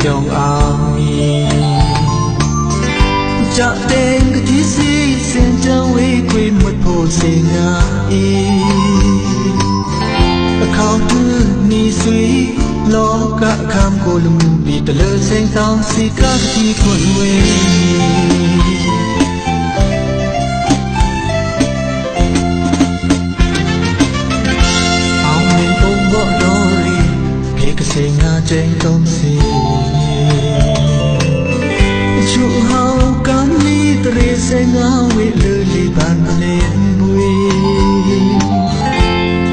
trong ami cha tên cái tí si sen trong ấy quê mất phô sen ai khao tư ni suy lo cả kham cô lùng bị tờ lơ sen tao si cả tí quần quê say nga trên công si chu hao can ni tre say nga we lơ li ban lên bui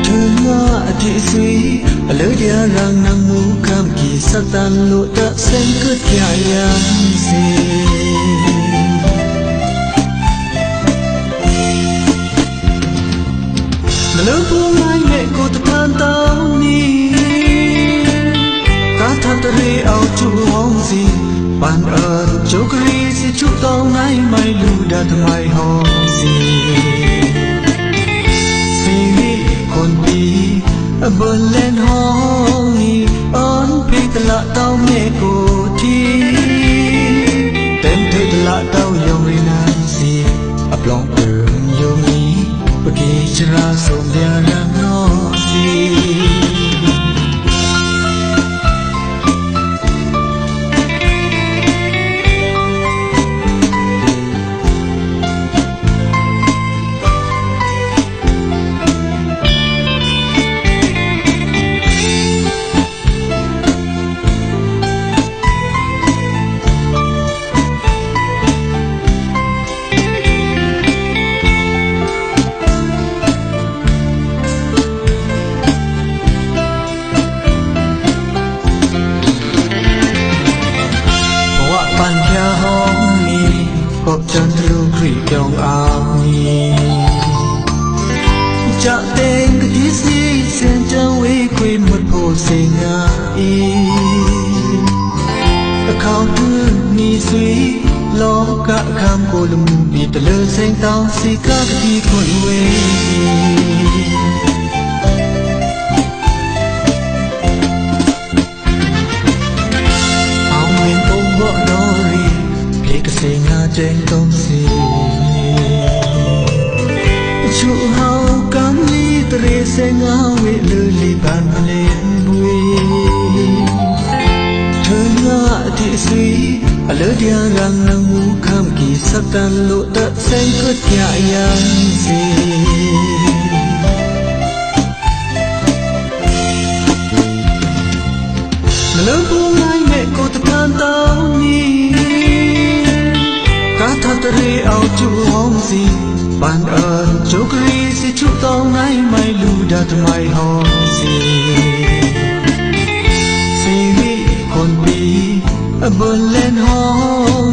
thơ nga thị suy lơ dia rang nang mu kam ki sắc tan lộ ta sen cứ kia yang si lơ buông ai mẹ cô ta tan tao ni thằng ta đi ao chú hong gì ban ơn chỗ cái gì chú tao ngay mai lu đã thằng mai hong gì vì con đi bơn lên hong đi ơn phi ta lạ tao mẹ cô thi tên thơ ta lạ tao yong ri nan gì ấp lòng đường yong đi bất kỳ chả sôm dia ra nó gì chân lưu khủy trong ami cha tên cái tí si sen trong ấy quê mất phô sen ai khao tư ni suy lo cả kham cô lùng bị tờ lơ sen tao si cả tí quần quê trên công si chu hao can ni tre se nga we lơ li ban lên bui thơ nga thị suy lơ dia rang nang mu kham ki sắc tan lộ ta sen cứ kia yang si lơ buông ai mẹ cô ta tan tao ni thằng ta đi ao chú hong gì ban ơn chỗ cái gì chú tao ngay mai lu đã thằng mai hong gì vì con bi bơn lên hong